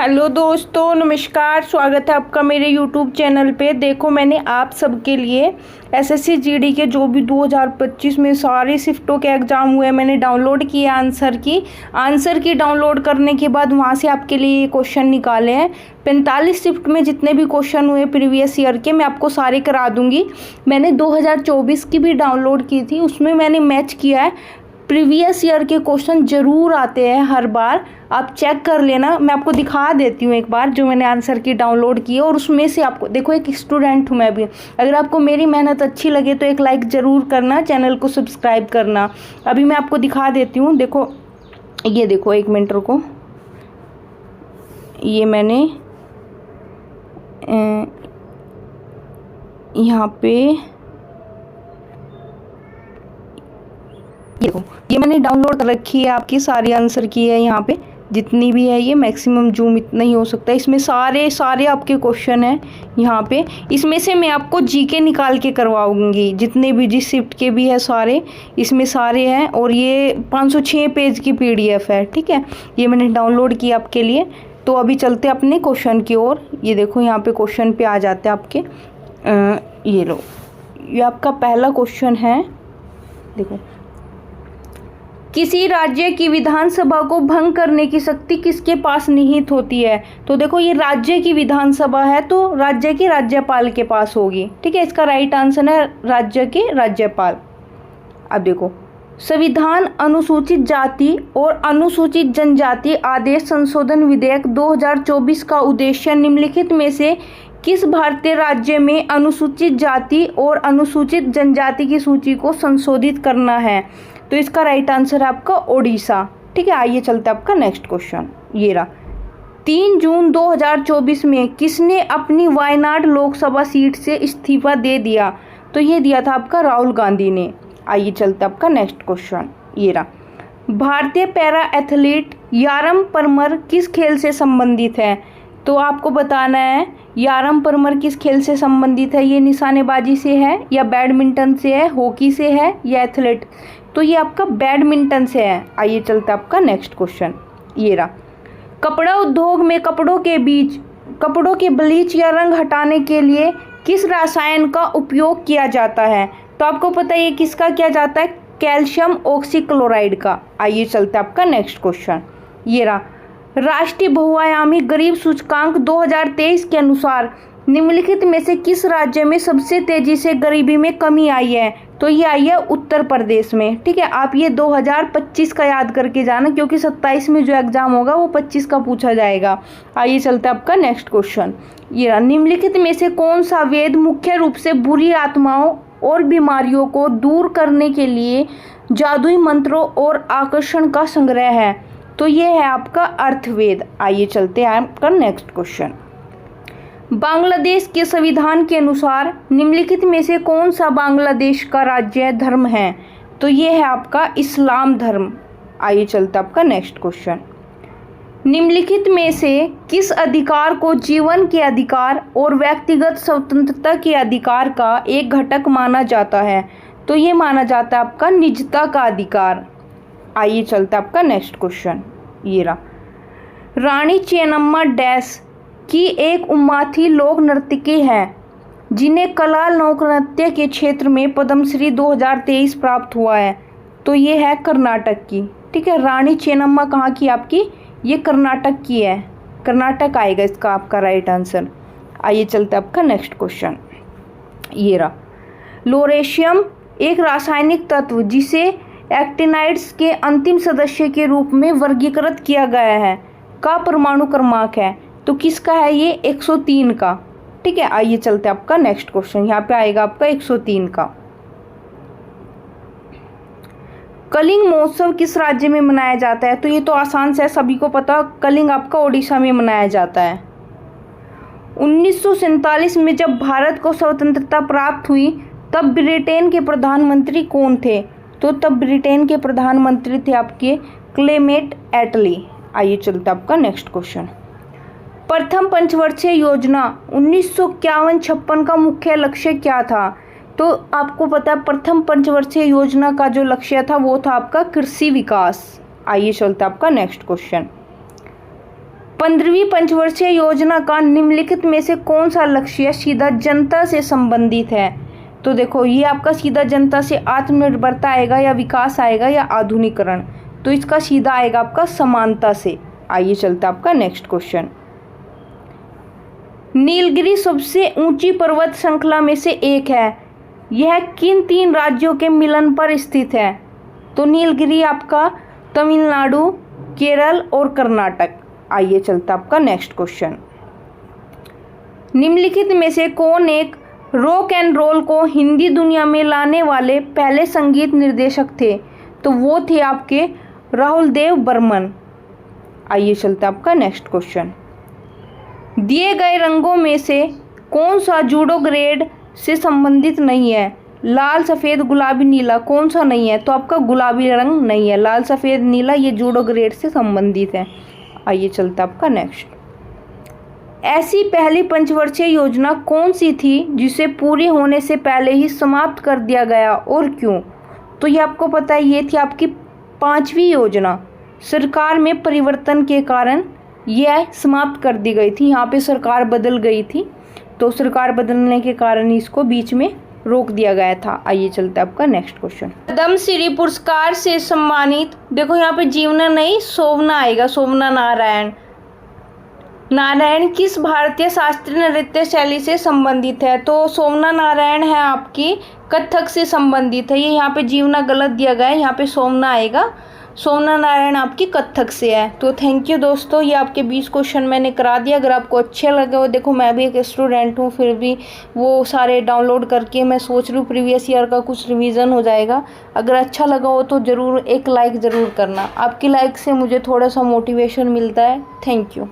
Hello दोस्तों, नमस्कार। स्वागत है आपका मेरे यूट्यूब चैनल पे। देखो, मैंने आप सबके लिए एसएससी जीडी के जो भी 2025 में सारे शिफ्टों के एग्ज़ाम हुए मैंने डाउनलोड किए आंसर की डाउनलोड करने के बाद वहाँ से आपके लिए ये क्वेश्चन निकाले हैं। 45 शिफ्ट में जितने भी क्वेश्चन हुए प्रीवियस ईयर के मैं आपको सारे करा दूँगी। मैंने 2024 की भी डाउनलोड की थी, उसमें मैंने मैच किया है। प्रीवियस ईयर के क्वेश्चन ज़रूर आते हैं हर बार, आप चेक कर लेना। मैं आपको दिखा देती हूँ एक बार जो मैंने आंसर की डाउनलोड की है, और उसमें से आपको देखो, एक स्टूडेंट हूँ मैं भी। अगर आपको मेरी मेहनत अच्छी लगे तो एक लाइक ज़रूर करना, चैनल को सब्सक्राइब करना। अभी मैं आपको दिखा देती हूँ। देखो, ये देखो, एक मिनट रुको। ये मैंने यहाँ पे देखो, ये मैंने डाउनलोड कर रखी है, आपकी सारी आंसर की है। यहाँ पे जितनी भी है, ये मैक्सिमम जूम इतना ही हो सकता है। इसमें सारे आपके क्वेश्चन हैं यहाँ पे। इसमें से मैं आपको जीके निकाल के करवाऊंगी, जितने भी जिस शिफ्ट के भी है सारे, इसमें सारे हैं। और ये 506 पेज की पीडीएफ है, ठीक है। ये मैंने डाउनलोड की आपके लिए। तो अभी चलते अपने क्वेश्चन की ओर। ये देखो, यहाँ पे क्वेश्चन पे आ जाते हैं आपके। ये लो, ये आपका पहला क्वेश्चन है। देखो, किसी राज्य की विधानसभा को भंग करने की शक्ति किसके पास निहित होती है? तो देखो, ये राज्य की विधानसभा है तो राज्य के राज्यपाल के पास होगी, ठीक है। इसका राइट आंसर है राज्य के राज्यपाल। अब देखो, संविधान अनुसूचित जाति और अनुसूचित जनजाति आदेश संशोधन विधेयक 2024 का उद्देश्य निम्नलिखित में से किस भारतीय राज्य में अनुसूचित जाति और अनुसूचित जनजाति की सूची को संशोधित करना है? तो इसका राइट आंसर है आपका ओडिशा, ठीक है। आइए चलते आपका नेक्स्ट क्वेश्चन। ये रहा, 3 जून 2024 में किसने अपनी वायनाड लोकसभा सीट से इस्तीफा दे दिया? तो ये दिया था आपका राहुल गांधी ने। आइए चलते आपका नेक्स्ट क्वेश्चन। ये रहा, भारतीय पैरा एथलीट यारम परमर किस खेल से संबंधित है? तो आपको बताना है यारम परमर किस खेल से संबंधित है। ये निशानेबाजी से है या बैडमिंटन से है, हॉकी से है या एथलेट? तो ये आपका बैडमिंटन से है। आइए चलते आपका नेक्स्ट क्वेश्चन। ये रहा, कपड़ा उद्योग में कपड़ों के ब्लीच या रंग हटाने के लिए किस रसायन का उपयोग किया जाता है? तो आपको पता है ये किसका किया जाता है? कैल्शियम ऑक्सीक्लोराइड का। आइए चलते आपका नेक्स्ट क्वेश्चन। ये रहा, राष्ट्रीय बहुआयामी गरीब सूचकांक 2023 के अनुसार निम्नलिखित में से किस राज्य में सबसे तेजी से गरीबी में कमी आई है? तो ये आई है उत्तर प्रदेश में, ठीक है। आप ये 2025 का याद करके जाना, क्योंकि 27 में जो एग्जाम होगा वो 25 का पूछा जाएगा। आइए चलते आपका नेक्स्ट क्वेश्चन। ये निम्नलिखित में से कौन सा वेद मुख्य रूप से बुरी आत्माओं और बीमारियों को दूर करने के लिए जादुई मंत्रों और आकर्षण का संग्रह है? तो ये है आपका अर्थवेद। आइए चलते हैं आपका नेक्स्ट क्वेश्चन। बांग्लादेश के संविधान के अनुसार निम्नलिखित में से कौन सा बांग्लादेश का राज्य धर्म है? तो ये है आपका इस्लाम धर्म। आइए चलते आपका नेक्स्ट क्वेश्चन। निम्नलिखित में से किस अधिकार को जीवन के अधिकार और व्यक्तिगत स्वतंत्रता के अधिकार का एक घटक माना जाता है? तो ये माना जाता है आपका निजता का अधिकार। आइए चलते आपका नेक्स्ट क्वेश्चन। ये रहा, रानी चेन्नम्मा डैश की एक उमाथी लोक नर्तकी है जिन्हें कला लोक नृत्य के क्षेत्र में पद्मश्री 2023 प्राप्त हुआ है। तो ये है कर्नाटक की, ठीक है। रानी चेन्नम्मा कहाँ की? आपकी ये कर्नाटक की है, कर्नाटक आएगा इसका आपका राइट आंसर। आइए चलते आपका नेक्स्ट क्वेश्चन। ये रहा, लोरेशियम एक रासायनिक तत्व जिसे एक्टिनाइड्स के अंतिम सदस्य के रूप में वर्गीकृत किया गया है का परमाणु क्रमांक है? तो किसका है ये? 103 का, ठीक है। आइए चलते आपका नेक्स्ट क्वेश्चन। यहाँ पे आएगा आपका 103 का। कलिंग महोत्सव किस राज्य में मनाया जाता है? तो ये तो आसान से है, सभी को पता। कलिंग आपका ओडिशा में मनाया जाता है। 1947 में जब भारत को स्वतंत्रता प्राप्त हुई तब ब्रिटेन के प्रधानमंत्री कौन थे? तो तब ब्रिटेन के प्रधानमंत्री थे आपके क्लेमेंट एटली। आइए चलते आपका नेक्स्ट क्वेश्चन। प्रथम पंचवर्षीय योजना 1951-56 का मुख्य लक्ष्य क्या था? तो आपको पता है प्रथम पंचवर्षीय योजना का जो लक्ष्य था वो था आपका कृषि विकास। आइए चलते आपका नेक्स्ट क्वेश्चन। 15वीं पंचवर्षीय योजना का निम्नलिखित में से कौन सा लक्ष्य सीधा जनता से संबंधित है? तो देखो ये आपका सीधा जनता से आत्मनिर्भरता आएगा या विकास आएगा या आधुनिकीकरण, तो इसका सीधा आएगा आपका समानता से। आइए चलता आपका नेक्स्ट क्वेश्चन। नीलगिरी सबसे ऊंची पर्वत श्रृंखला में से एक है, यह किन 3 राज्यों के मिलन पर स्थित है? तो नीलगिरी आपका तमिलनाडु, केरल और कर्नाटक। आइए चलता आपका नेक्स्ट क्वेश्चन। निम्नलिखित में से कौन एक रॉक एंड रोल को हिंदी दुनिया में लाने वाले पहले संगीत निर्देशक थे? तो वो थे आपके राहुल देव बर्मन। आइए चलता आपका नेक्स्ट क्वेश्चन। दिए गए रंगों में से कौन सा जूडो ग्रेड से संबंधित नहीं है? लाल, सफ़ेद, गुलाबी, नीला, कौन सा नहीं है? तो आपका गुलाबी रंग नहीं है। लाल, सफ़ेद, नीला ये जूडो ग्रेड से संबंधित है। आइए चलता आपका नेक्स्ट। ऐसी पहली पंचवर्षीय योजना कौन सी थी जिसे पूरी होने से पहले ही समाप्त कर दिया गया और क्यों? तो ये आपको पता है, ये थी आपकी 5वीं योजना। सरकार में परिवर्तन के कारण यह समाप्त कर दी गई थी। यहाँ पे सरकार बदल गई थी, तो सरकार बदलने के कारण इसको बीच में रोक दिया गया था। आइए चलते आपका नेक्स्ट क्वेश्चन। पद्मश्री पुरस्कार से सम्मानित, देखो यहाँ पे जीवना नहीं शोभना आएगा, शोभना नारायण। नारायण किस भारतीय शास्त्रीय नृत्य शैली से संबंधित है? तो शोभना नारायण है आपकी कथक से संबंधित है। ये यहाँ पे जीवना गलत दिया गया है, यहाँ पे शोभना आएगा। शोभना नारायण आपकी कथक से है। तो थैंक यू दोस्तों, ये आपके 20 क्वेश्चन मैंने करा दिया। अगर आपको अच्छे लगे हो, देखो मैं भी एक स्टूडेंट हूँ, फिर भी वो सारे डाउनलोड करके मैं सोच रही हूँ प्रीवियस ईयर का कुछ रिवीजन हो जाएगा। अगर अच्छा लगा हो तो ज़रूर एक लाइक ज़रूर करना। आपकी लाइक से मुझे थोड़ा सा मोटिवेशन मिलता है। Thank you.